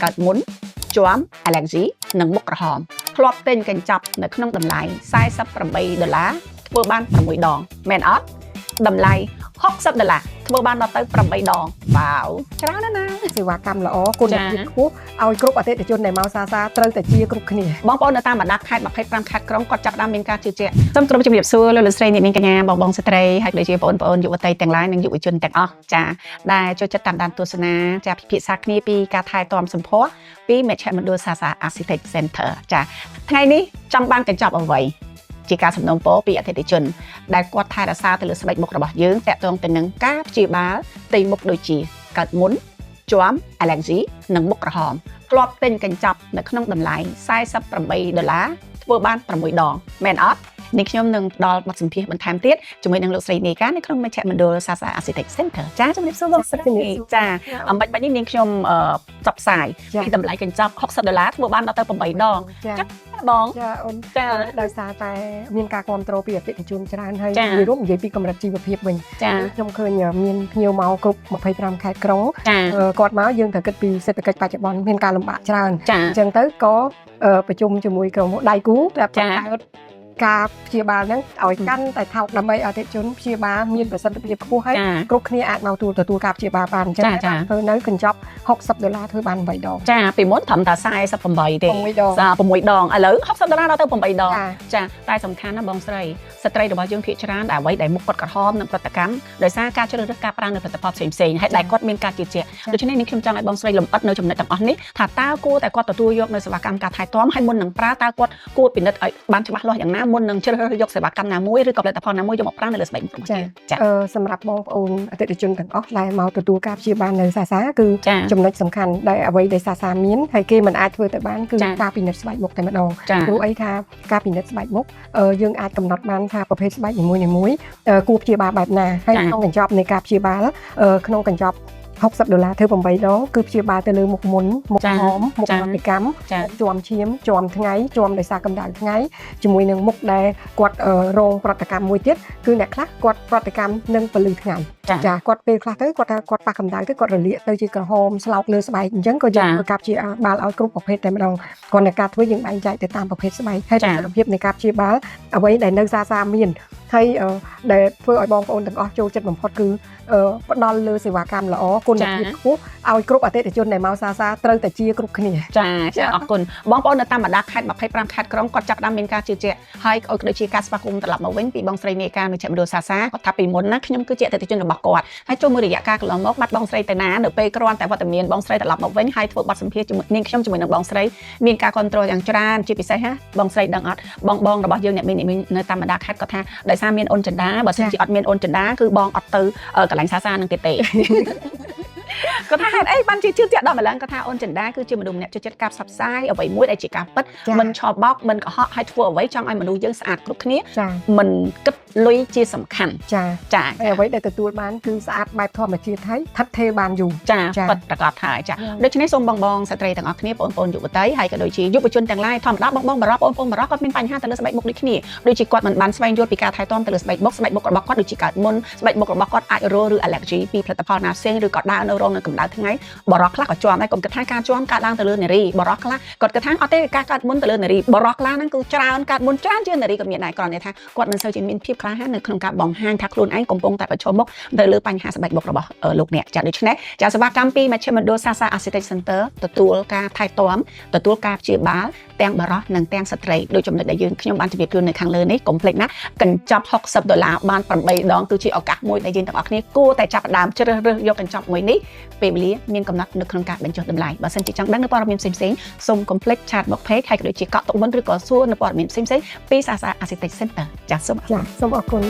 កើតមុនជាប់ allergy និងមុខក្រហមធ្លាប់ទិញកញ្ចប់នៅក្នុងតម្លៃ$48ធ្វើបាន6ដងមែនអត់តម្លៃ$60ធ្វើបានដល់ទៅ8ដងវ៉ាវច្រើនណាស់សេវាកម្មល្អគុណភាពខ្ពស់ឲ្យគ្រប់អតិថិជនដែលមកសាត្រូវតែជាគ្រប់គ្នាបងប្អូននៅតាមបណ្ដាខេត្ត25ខេត្តក្រុងគាត់ចាប់ផ្ដើមមានការជឿជាក់សូមគោរពជំរាបសួរលោកស្រីអ្នកនាងកញ្ញាបងស្ត្រីហើយដូចជាបងប្អូនយុវតីទាំងឡាយនិងយុវជនទាំងអស់ចាដែលចូលចិត្តតាមដានទស្សនាចាពិភាក្សាគ្នាពីការថែទាំសម្ផស្សពីមជ្ឈមណ្ឌលសាសា Architect Center ចាថ្ងៃនេះចង់បានកញ្ចប់អ្វីជាការសំណូមពរពីអតិថិជនដែលគាត់ថែរក្សាទៅលើស្បែកមុខរបស់យើងតាក់ទងទៅនឹងការព្យាបាលផ្ទៃមុខដូចជាកើតមុនជាប់ allergy និងមុខក្រហមធ្លាប់ទិញកញ្ចប់នៅក្នុងតម្លៃ$48ធ្វើបាន6ដងមែនអត់នេះខ្ញុំនឹងផ្ដល់បទសម្ភាសន៍បន្ថែមទៀតជាមួយនឹងលោកស្រីនេកានៅក្នុងមជ្ឈមណ្ឌលសាសា Architect Center ចាជំរាបសួរបងស្រីចាអំបញ្ញបាច់នេះនាងខ្ញុំផ្សព្វផ្សាយពីតម្លៃកញ្ចប់$60ធ្វើបានដល់ទៅ8ដងចាបងចាអូនចាដោយសារតែមានការគ្រប់គ្រងពីអតិថិជនច្រើនហើយនិយាយពីកម្រិតជីវភាពវិញខ្ញុំឃើញមានភ្ញៀវមកគ្រប់25ខេត្តក្រុងគាត់មកយើងត្រូវគិតពីសេដ្ឋកិច្ចបច្ចុប្បន្នមានការលំបាកច្រើនអញ្ចឹងទៅក៏ប្រជុំជាមួយក្រុមដៃគូដែលបង្កើតការព្យាបាលហ្នឹងឲ្យកាន់តែថោកដើម្បីអតិថិជនព្យាបាលមានប្រសិទ្ធភាពខ្ពស់ហើយគ្រប់គ្នាអាចមកទទួលការព្យាបាលបានអញ្ចឹងធ្វើនៅកញ្ចប់$60ធ្វើបាន8ដងចាពីមុនត្រឹមតែ48ទេ6ដងឥឡូវ$60ដល់ទៅ8ដងចាតែសំខាន់ណាបងស្រីស្ត្រីរបស់យើងភាគច្រើនដែលអ្វីដែលមុខគាត់ក្រហមនិងប្រតិកម្មដោយសារការជ្រើសរើសការប្រើនៅផលិតផលផ្សេងៗហើយដែលគាត់មានការជឿជាក់ដូច្នេះនេះខ្ញុំចង់ឲ្យបងស្រីលម្អិតនៅចំណុចទាំងអស់នេះថាតើគួរតែគាត់ទទួលយកនៅសេវាកម្មការថែទាំហើយមុននឹងប្រើតើគាត់គួរពិនិត្យឲ្យបានច្បាស់លាស់យ៉ាងណាមុននឹងជ្រើសរើសយកសេវាកម្មណាមួយឬក៏ផលិតផលណាមួយយកមកប្រើនៅលើស្បែកមុខរបស់យើងចាសម្រាប់បងប្អូនអតិថិជនទាំងអស់ដែលមកទទួលការព្យាបាលនៅសាសាគឺចំណុចសំខាន់ដែលអ្វីដែលសាសាមានហើយគេមិនអាចធ្វើទៅបានគឺការពិនិត្យស្បែកមុខតែម្ដងព្រោះអីថាការពិនិត្យស្បែកមុខយើងអាចកំណត់បានថាប្រភេទស្បែកនីមួយៗគួរព្យាបាលបែបណាហើយក្នុងកញ្ចប់នៃការព្យាបាលក្នុងកញ្ចប់$60ធ្វើ8ដងគឺព្យាបាលទៅលើមុខមុនមុខហមមុខប្រតិកម្មជាំឈាមជាំថ្ងៃជាំដោយសារកម្ដៅថ្ងៃជាមួយនឹងមុខដែលគាត់រងប្រតិកម្មមួយទៀតគឺអ្នកខ្លះគាត់ប្រតិកម្មនឹងពលឺថ្ងៃចាគាត់ពេលខ្លះទៅគាត់ថាគាត់ប៉ះកម្ដៅទៅគាត់រលាកទៅជាក្រហមស្លោកលើស្បែកអញ្ចឹងក៏យើងធ្វើការព្យាបាលឲ្យគ្រប់ប្រភេទតែម្ដងគាត់នៅការធ្វើយើងបែងចែកទៅតាមប្រភេទស្បែកហើយប្រសិទ្ធភាពនៃការព្យាបាលអ្វីដែលនៅសាមានហើយដែលធ្វើឲ្យបងប្អូនទាំងអស់ចូលចិត្តបំផុតគឺផ្ដល់លើសេវាកម្មល្អគុណភាពខ្ពស់ឲ្យគ្រប់អតិថិជនដែលមកសាត្រូវតែជាគ្រប់គ្នាចាអរគុណបងប្អូននៅតាមបណ្ដាខេត្ត25ខេត្តក្រុងគាត់ចាប់ផ្ដើមមានការជឿជាក់ហើយឲ្យដូចជាការស្វាគមន៍ត្រឡប់មកវិញពីបងស្រីនេកាមជ្ឈមណ្ឌលសាគាត់ថាពីមុនណាខ្ញុំគឺជាអតិថិជនរបស់គាត់ហើយចូលមួយរយៈកាលកន្លងមកបាត់បងស្រីទៅណានៅពេលគ្រាន់តែវត្តមានបងស្រីត្រឡប់មកវិញហើយធ្វើបទសម្ភាសន៍ជាមួយនាងខ្ញុំជាមួយនឹងបងស្រីមានការគ្រប់គ្រងយ៉ាងច្រើនជាពិសេសណាបងស្រីដឹងអត់បងរបស់យើងអ្នកមាននៅតាមបណ្ដាខេត្តគាត់ថាដោយសារមានអូនចិន្តាបើសិនជាអត់មានអូនចិន្តាគឺបងអត់ទៅកន្លែងសានឹងទេគាត់ថាហេតុអីបានជាជឿជាក់ដល់ម្លឹងគាត់ថាអូនចិន្តាគឺជាមនុស្សម្នាក់ចូលចិត្តការផ្សព្វផ្សាយអ្វីមួយដែលជាការពិតមិនឆបោកមិនកុហកហើយធ្វើអ្វីចង់ឲ្យមនុស្សយើងស្អាតគ្រប់គ្នាមិនគិតលុយជាសំខាន់ចាហើយអ្វីដែលទទួលបានគឺស្អាតបែបធម្មជាតិហើយថិតថេរបានយូរចាពិតប្រកបហើយចាដូច្នេះសូមបងស្ត្រីទាំងអស់គ្នាបងប្អូនយុវតីហើយក៏ដូចជាយុវជនទាំងឡាយធម្មតាបងបរោះបងប្អូនបរោះគាត់មានបញ្ហាទៅលើស្បែកមុខដូចគ្នាដូចជាគាត់មិនបានស្វែងយល់ពីការថែទាំទៅលើស្បែកមុខរបស់គាត់ដូចជាកើតមុនស្បែកមុខរបស់គាត់អាចរងឬ allergy ពីផលិតផលណាផ្សេងឬក៏ដើរនៅរងនៅកម្ដៅថ្ងៃបរោះខ្លះក៏ជាប់ហើយកុំគិតថាការជាប់កើតឡើងទៅលើនារីបរោះខ្លះគាត់គិតថាអត់ទេការកើតមុនទៅលើនារីបរោះខ្លះហ្នឹងគឺច្រើនកើតមុនច្រើនជាងនារីក៏មានដែរគ្រាន់តែថាគាត់មិនសូវជាមានភាពក្លាហាននៅក្នុងការបង្ហាញថាខ្លួនឯងកំពុងតែប្រឈមមុខទៅលើបញ្ហាស្បែកមុខរបស់លោកអ្នកចាដូច្នេះចាសេវាកម្មពីមជ្ឈមណ្ឌលសាសា Architect Center ទទួលការថែទាំទទួលការព្យាបាលទាំងបរោះនិងទាំងស្ត្រីដូចចំណុចដែលយើងខ្ញុំបានជម្រាបជូននៅខាងលើនេះកុំភ្លេចណាកញ្ចប់$60បាន8ដងគឺជាឱកាសមួយដែលយើងទាំងអស់គ្នាគួរតែចាប់ផ្ដើមជ្រើសរើសយកកញ្ចប់មួយនេះពេលវេលាមានកំណត់នៅក្នុងការបញ្ចុះតម្លៃបើសិនជាចង់ដឹងនៅព័ត៌មានផ្សេងៗសូមកុំភ្លេច chat box page ហើយក៏ដូចជាកក់ទុកមុនឬក៏សួរនៅព័ត៌មានផ្សេងៗពីសាសា Architect Center ចាសសូមអរគុណ